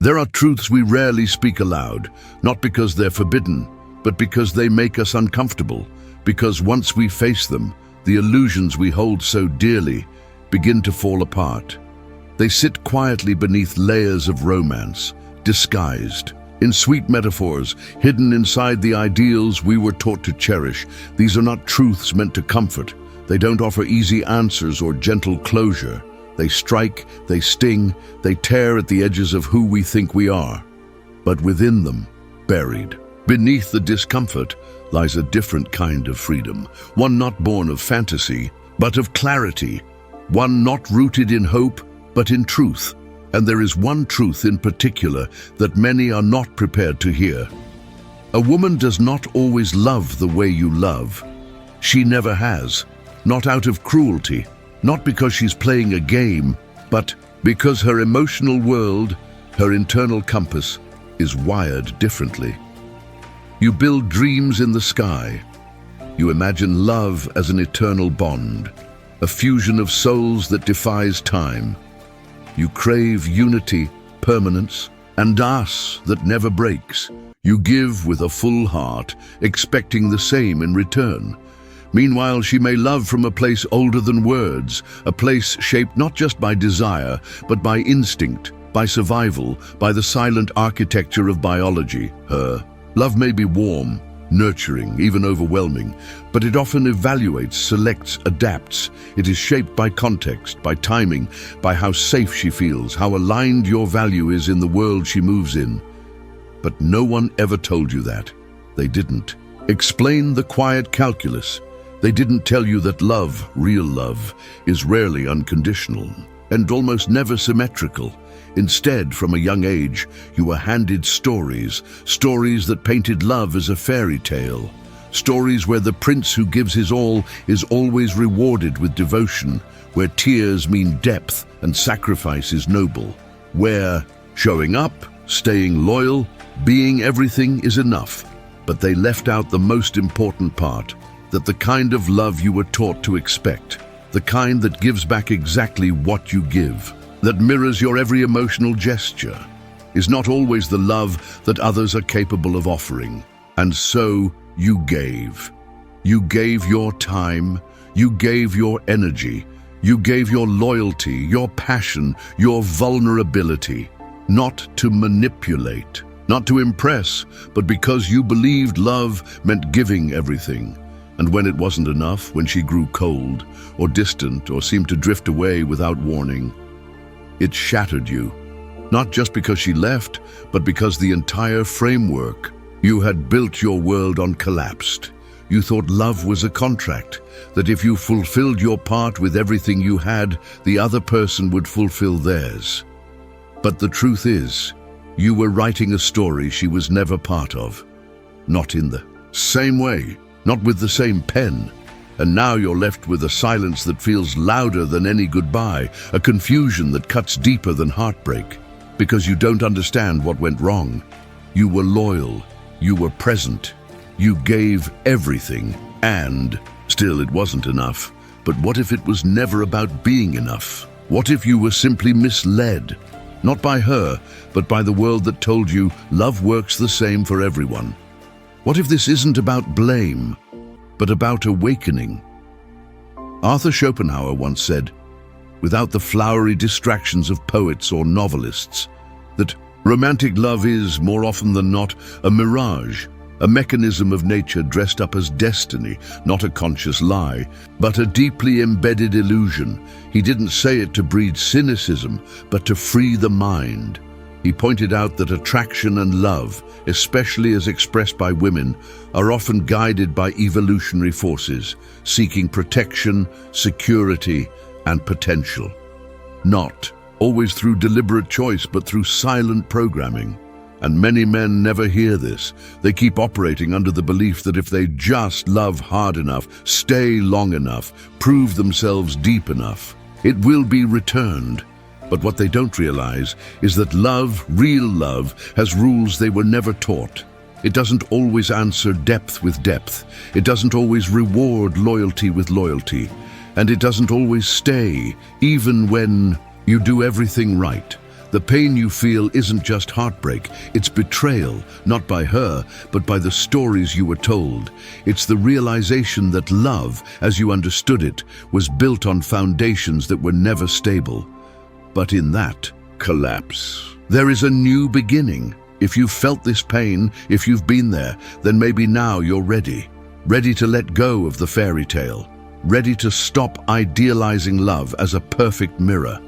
There are truths we rarely speak aloud, not because they're forbidden, but because they make us uncomfortable, because once we face them, the illusions we hold so dearly begin to fall apart. They sit quietly beneath layers of romance, disguised in sweet metaphors, hidden inside the ideals we were taught to cherish. These are not truths meant to comfort. They don't offer easy answers or gentle closure. They strike, they sting, they tear at the edges of who we think we are. But within them, buried, beneath the discomfort, lies a different kind of freedom, one not born of fantasy, but of clarity, one not rooted in hope, but in truth. And there is one truth in particular that many are not prepared to hear. A woman does not always love the way you love. She never has, not out of cruelty, not because she's playing a game, but because her emotional world, her internal compass, is wired differently. You build dreams in the sky. You imagine love as an eternal bond, a fusion of souls that defies time. You crave unity, permanence, and das that never breaks. You give with a full heart, expecting the same in return. Meanwhile, she may love from a place older than words, a place shaped not just by desire, but by instinct, by survival, by the silent architecture of biology. Her love may be warm, nurturing, even overwhelming, but it often evaluates, selects, adapts. It is shaped by context, by timing, by how safe she feels, how aligned your value is in the world she moves in. But no one ever told you that. They didn't explain the quiet calculus. They didn't tell you that love, real love, is rarely unconditional and almost never symmetrical. Instead, from a young age, you were handed stories that painted love as a fairy tale, stories where the prince who gives his all is always rewarded with devotion, where tears mean depth and sacrifice is noble, where showing up, staying loyal, being everything is enough. But they left out the most important part, that the kind of love you were taught to expect, the kind that gives back exactly what you give, that mirrors your every emotional gesture, is not always the love that others are capable of offering. And so you gave. You gave your time, you gave your energy, you gave your loyalty, your passion, your vulnerability, not to manipulate, not to impress, but because you believed love meant giving everything. And when it wasn't enough, when she grew cold or distant or seemed to drift away without warning, it shattered you, not just because she left, but because the entire framework you had built your world on collapsed. You thought love was a contract, that if you fulfilled your part with everything you had, the other person would fulfill theirs. But the truth is, you were writing a story she was never part of. Not in the same way, not with the same pen. And now you're left with a silence that feels louder than any goodbye, a confusion that cuts deeper than heartbreak, because you don't understand what went wrong. You were loyal, you were present, you gave everything, and still it wasn't enough. But what if it was never about being enough? What if you were simply misled? Not by her, but by the world that told you love works the same for everyone. What if this isn't about blame, but about awakening? Arthur Schopenhauer once said, without the flowery distractions of poets or novelists, that romantic love is, more often than not, a mirage, a mechanism of nature dressed up as destiny, not a conscious lie, but a deeply embedded illusion. He didn't say it to breed cynicism, but to free the mind. He pointed out that attraction and love, especially as expressed by women, are often guided by evolutionary forces, seeking protection, security, and potential. Not always through deliberate choice, but through silent programming. And many men never hear this. They keep operating under the belief that if they just love hard enough, stay long enough, prove themselves deep enough, it will be returned. But what they don't realize is that love, real love, has rules they were never taught. It doesn't always answer depth with depth. It doesn't always reward loyalty with loyalty. And it doesn't always stay, even when you do everything right. The pain you feel isn't just heartbreak, it's betrayal, not by her, but by the stories you were told. It's the realization that love, as you understood it, was built on foundations that were never stable. But in that collapse, there is a new beginning. If you've felt this pain, if you've been there, then maybe now you're ready. Ready to let go of the fairy tale. Ready to stop idealizing love as a perfect mirror.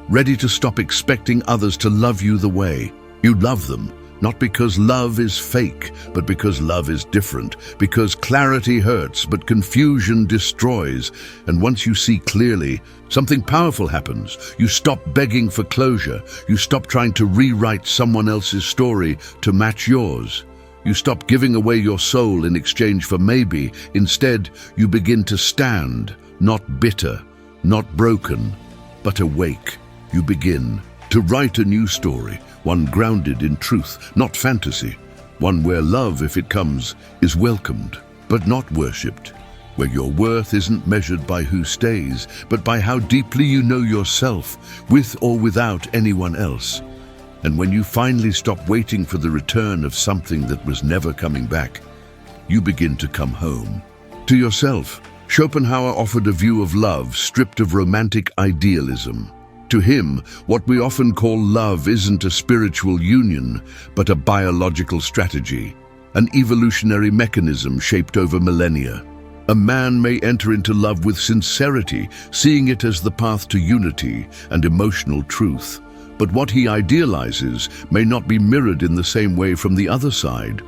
Ready to stop expecting others to love you the way you love them, not because love is fake, but because love is different, because clarity hurts, but confusion destroys. And once you see clearly, something powerful happens. You stop begging for closure. You stop trying to rewrite someone else's story to match yours. You stop giving away your soul in exchange for maybe. Instead, you begin to stand, not bitter, not broken, but awake. You begin to write a new story, one grounded in truth, not fantasy, one where love, if it comes, is welcomed, but not worshipped, where your worth isn't measured by who stays, but by how deeply you know yourself, with or without anyone else. And when you finally stop waiting for the return of something that was never coming back, you begin to come home. To yourself, Schopenhauer offered a view of love stripped of romantic idealism. To him, what we often call love isn't a spiritual union, but a biological strategy, an evolutionary mechanism shaped over millennia. A man may enter into love with sincerity, seeing it as the path to unity and emotional truth. But what he idealizes may not be mirrored in the same way from the other side.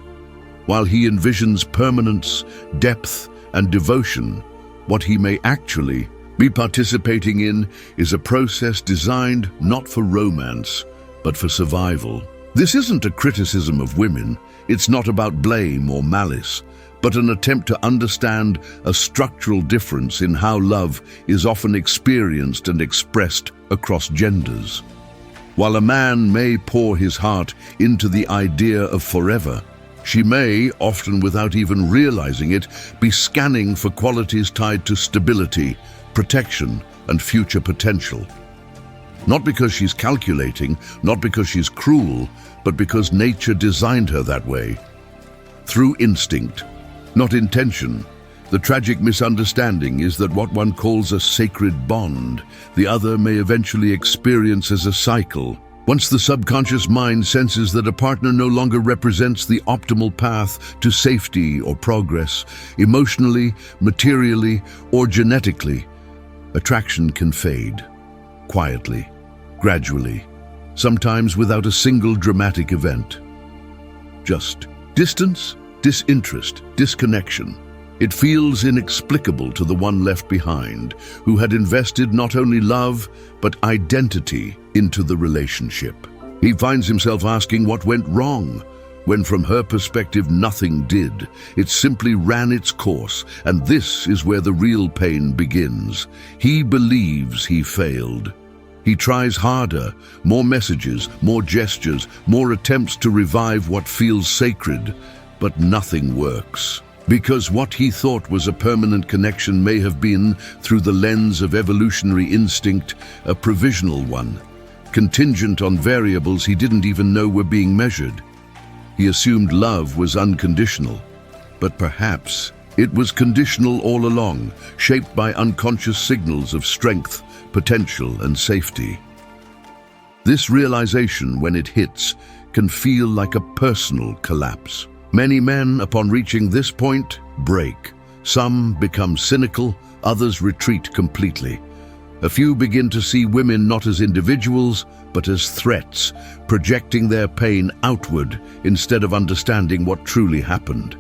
While he envisions permanence, depth, and devotion, what he may actually be participating in is a process designed not for romance, but for survival. This isn't a criticism of women. It's not about blame or malice, but an attempt to understand a structural difference in how love is often experienced and expressed across genders. While a man may pour his heart into the idea of forever, she may, often without even realizing it, be scanning for qualities tied to stability, protection, and future potential. Not because she's calculating, not because she's cruel, but because nature designed her that way. Through instinct, not intention. The tragic misunderstanding is that what one calls a sacred bond, the other may eventually experience as a cycle. Once the subconscious mind senses that a partner no longer represents the optimal path to safety or progress, emotionally, materially, or genetically, attraction can fade, quietly, gradually, sometimes without a single dramatic event. Just distance, disinterest, disconnection. It feels inexplicable to the one left behind, who had invested not only love, but identity into the relationship. He finds himself asking what went wrong, when from her perspective nothing did. It simply ran its course, and this is where the real pain begins. He believes he failed. He tries harder, more messages, more gestures, more attempts to revive what feels sacred, but nothing works. Because what he thought was a permanent connection may have been, through the lens of evolutionary instinct, a provisional one, contingent on variables he didn't even know were being measured. He assumed love was unconditional, but perhaps it was conditional all along, shaped by unconscious signals of strength, potential, and safety. This realization, when it hits, can feel like a personal collapse. Many men, upon reaching this point, break. Some become cynical, others retreat completely. A few begin to see women not as individuals, but as threats, projecting their pain outward instead of understanding what truly happened.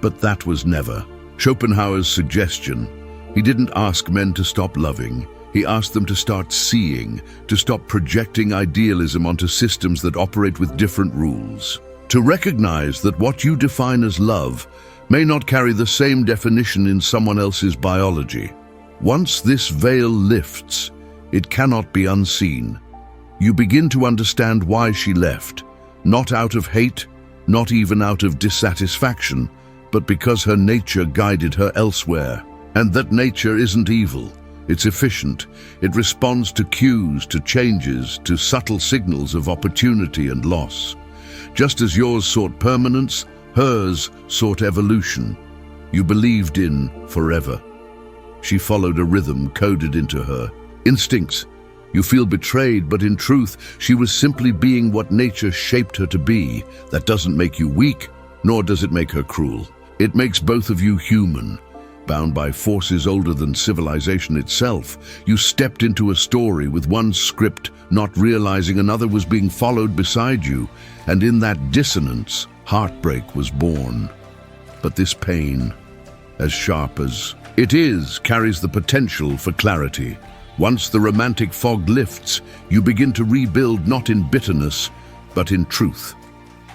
But that was never Schopenhauer's suggestion. He didn't ask men to stop loving. He asked them to start seeing, to stop projecting idealism onto systems that operate with different rules. To recognize that what you define as love may not carry the same definition in someone else's biology. Once this veil lifts, it cannot be unseen. You begin to understand why she left, not out of hate, not even out of dissatisfaction, but because her nature guided her elsewhere. And that nature isn't evil. It's efficient. It responds to cues, to changes, to subtle signals of opportunity and loss. Just as yours sought permanence, hers sought evolution. You believed in forever. She followed a rhythm coded into her instincts. You feel betrayed, but in truth, she was simply being what nature shaped her to be. That doesn't make you weak, nor does it make her cruel. It makes both of you human. Bound by forces older than civilization itself, you stepped into a story with one script, not realizing another was being followed beside you, and in that dissonance, heartbreak was born. But this pain, as sharp as it is, carries the potential for clarity. Once the romantic fog lifts, you begin to rebuild not in bitterness, but in truth.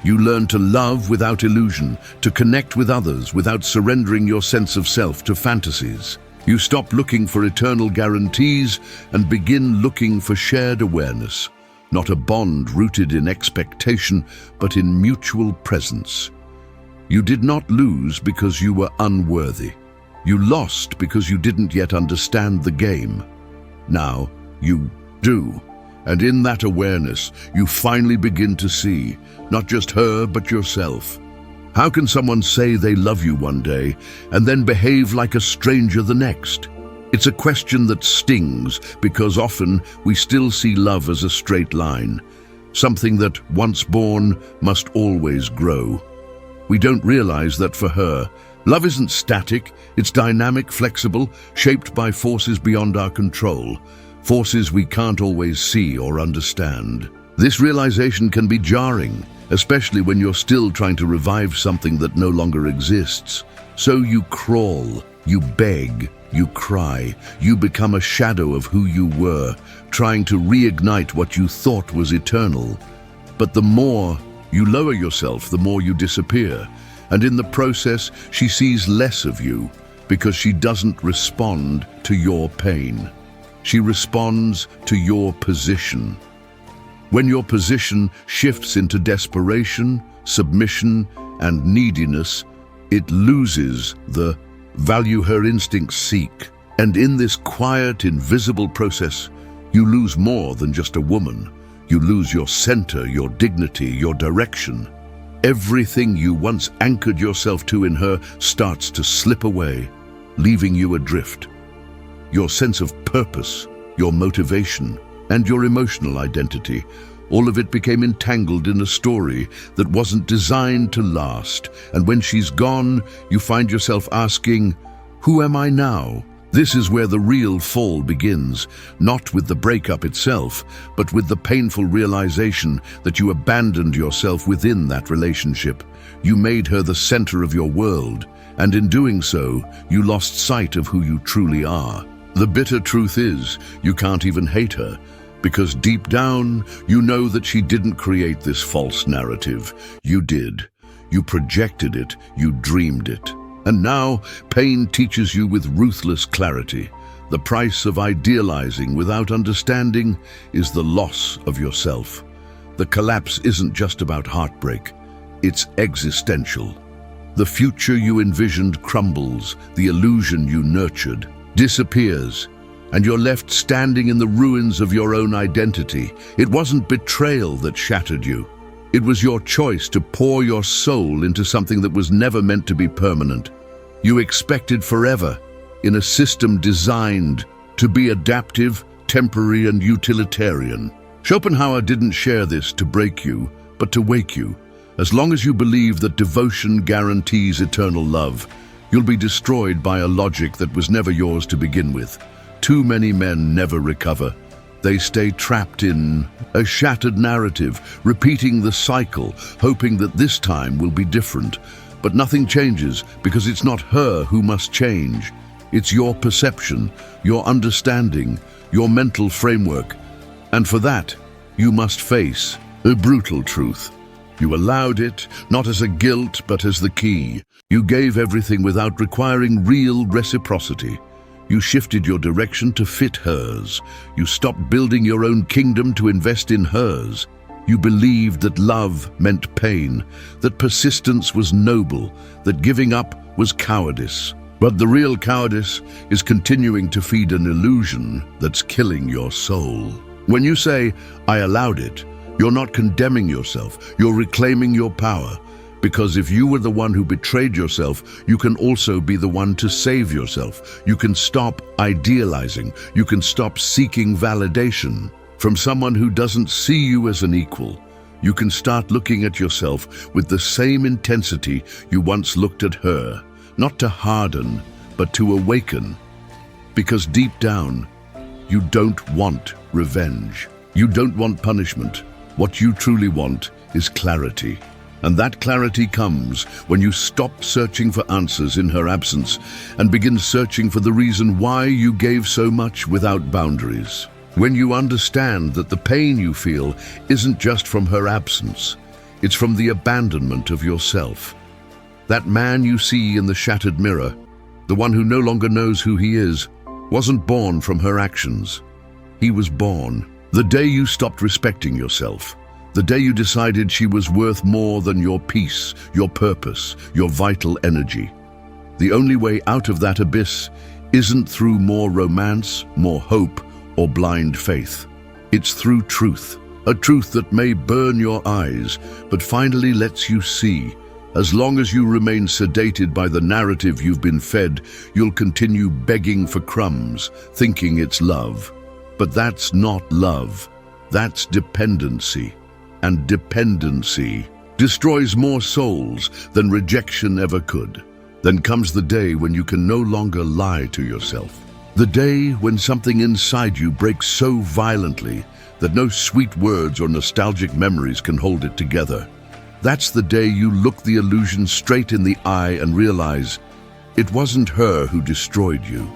You learn to love without illusion, to connect with others without surrendering your sense of self to fantasies. You stop looking for eternal guarantees and begin looking for shared awareness, not a bond rooted in expectation, but in mutual presence. You did not lose because you were unworthy. You lost because you didn't yet understand the game. Now you do. And in that awareness, you finally begin to see, not just her, but yourself. How can someone say they love you one day and then behave like a stranger the next? It's a question that stings because often we still see love as a straight line, something that, once born, must always grow. We don't realize that for her, love isn't static, it's dynamic, flexible, shaped by forces beyond our control. Forces we can't always see or understand. This realization can be jarring, especially when you're still trying to revive something that no longer exists. So you crawl, you beg, you cry, you become a shadow of who you were, trying to reignite what you thought was eternal. But the more you lower yourself, the more you disappear. And in the process, she sees less of you because she doesn't respond to your pain. She responds to your position. When your position shifts into desperation, submission, and neediness, it loses the value her instincts seek. And in this quiet, invisible process, you lose more than just a woman. You lose your center, your dignity, your direction. Everything you once anchored yourself to in her starts to slip away, leaving you adrift. Your sense of purpose, your motivation, and your emotional identity, all of it became entangled in a story that wasn't designed to last. And when she's gone, you find yourself asking, who am I now? This is where the real fall begins, not with the breakup itself, but with the painful realization that you abandoned yourself within that relationship. You made her the center of your world, and in doing so, you lost sight of who you truly are. The bitter truth is, you can't even hate her, because deep down, you know that she didn't create this false narrative. You did. You projected it, you dreamed it. And now, pain teaches you with ruthless clarity. The price of idealizing without understanding is the loss of yourself. The collapse isn't just about heartbreak, it's existential. The future you envisioned crumbles, the illusion you nurtured disappears, and you're left standing in the ruins of your own identity. It wasn't betrayal that shattered you. It was your choice to pour your soul into something that was never meant to be permanent. You expected forever, in a system designed to be adaptive, temporary, and utilitarian. Schopenhauer didn't share this to break you, but to wake you. As long as you believe that devotion guarantees eternal love, you'll be destroyed by a logic that was never yours to begin with. Too many men never recover. They stay trapped in a shattered narrative, repeating the cycle, hoping that this time will be different. But nothing changes because it's not her who must change. It's your perception, your understanding, your mental framework. And for that, you must face a brutal truth. You allowed it, not as a guilt, but as the key. You gave everything without requiring real reciprocity. You shifted your direction to fit hers. You stopped building your own kingdom to invest in hers. You believed that love meant pain, that persistence was noble, that giving up was cowardice. But the real cowardice is continuing to feed an illusion that's killing your soul. When you say, "I allowed it," you're not condemning yourself, you're reclaiming your power. Because if you were the one who betrayed yourself, you can also be the one to save yourself. You can stop idealizing. You can stop seeking validation from someone who doesn't see you as an equal. You can start looking at yourself with the same intensity you once looked at her, not to harden, but to awaken. Because deep down, you don't want revenge. You don't want punishment. What you truly want is clarity. And that clarity comes when you stop searching for answers in her absence and begin searching for the reason why you gave so much without boundaries. When you understand that the pain you feel isn't just from her absence, it's from the abandonment of yourself. That man you see in the shattered mirror, the one who no longer knows who he is, wasn't born from her actions. He was born the day you stopped respecting yourself. The day you decided she was worth more than your peace, your purpose, your vital energy. The only way out of that abyss isn't through more romance, more hope, or blind faith. It's through truth, a truth that may burn your eyes, but finally lets you see. As long as you remain sedated by the narrative you've been fed, you'll continue begging for crumbs, thinking it's love. But that's not love, that's dependency. And dependency destroys more souls than rejection ever could. Then comes the day when you can no longer lie to yourself. The day when something inside you breaks so violently that no sweet words or nostalgic memories can hold it together. That's the day you look the illusion straight in the eye and realize it wasn't her who destroyed you.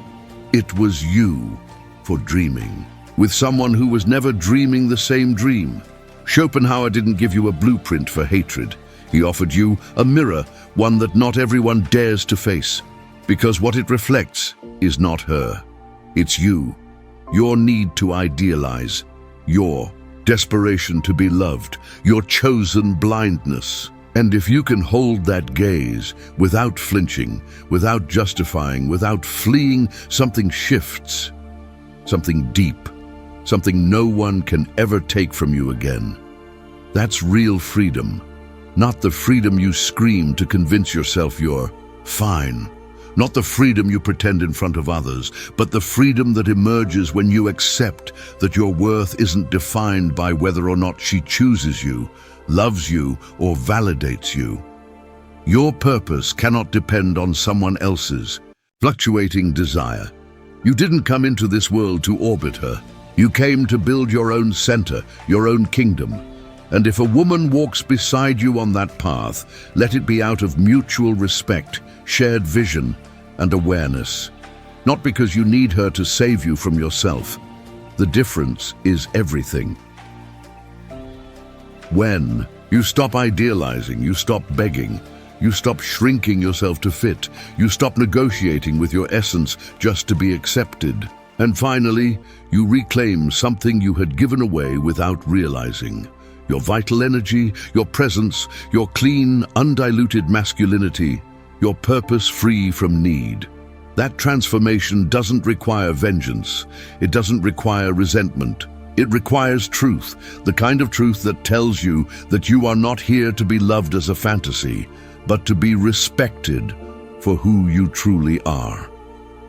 It was you for dreaming with someone who was never dreaming the same dream. Schopenhauer didn't give you a blueprint for hatred. He offered you a mirror, one that not everyone dares to face, because what it reflects is not her. It's you, your need to idealize, your desperation to be loved, your chosen blindness. And if you can hold that gaze without flinching, without justifying, without fleeing, something shifts, something deep, something no one can ever take from you again. That's real freedom, not the freedom you scream to convince yourself you're fine, not the freedom you pretend in front of others, but the freedom that emerges when you accept that your worth isn't defined by whether or not she chooses you, loves you, or validates you. Your purpose cannot depend on someone else's fluctuating desire. You didn't come into this world to orbit her. You came to build your own center, your own kingdom. And if a woman walks beside you on that path, let it be out of mutual respect, shared vision, and awareness. Not because you need her to save you from yourself. The difference is everything. When you stop idealizing, you stop begging, you stop shrinking yourself to fit, you stop negotiating with your essence just to be accepted. And finally, you reclaim something you had given away without realizing. Your vital energy, your presence, your clean, undiluted masculinity, your purpose free from need. That transformation doesn't require vengeance. It doesn't require resentment. It requires truth, the kind of truth that tells you that you are not here to be loved as a fantasy, but to be respected for who you truly are.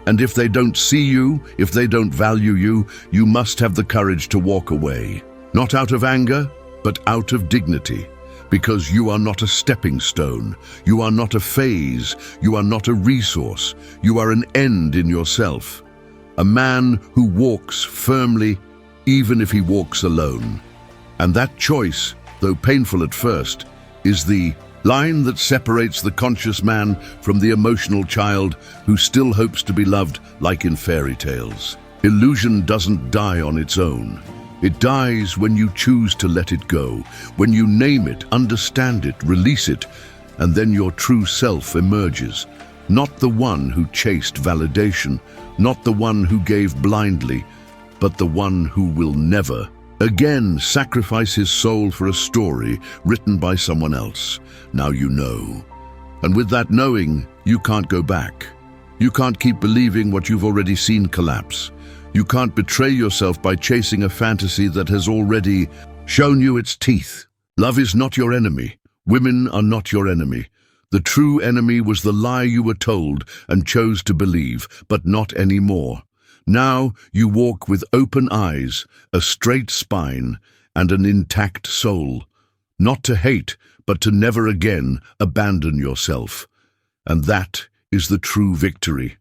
And if they don't see you, if they don't value you, you must have the courage to walk away. Not out of anger, but out of dignity. Because you are not a stepping stone. You are not a phase. You are not a resource. You are an end in yourself. A man who walks firmly, even if he walks alone. And that choice, though painful at first, is the line that separates the conscious man from the emotional child who still hopes to be loved like in fairy tales. Illusion doesn't die on its own. It dies when you choose to let it go, when you name it, understand it, release it, and then your true self emerges. Not the one who chased validation, not the one who gave blindly, but the one who will never again sacrifice his soul for a story written by someone else. Now you know. And with that knowing, you can't go back. You can't keep believing what you've already seen collapse. You can't betray yourself by chasing a fantasy that has already shown you its teeth. Love is not your enemy. Women are not your enemy. The true enemy was the lie you were told and chose to believe, but not anymore. Now you walk with open eyes, a straight spine, and an intact soul. Not to hate, but to never again abandon yourself. And that is the true victory.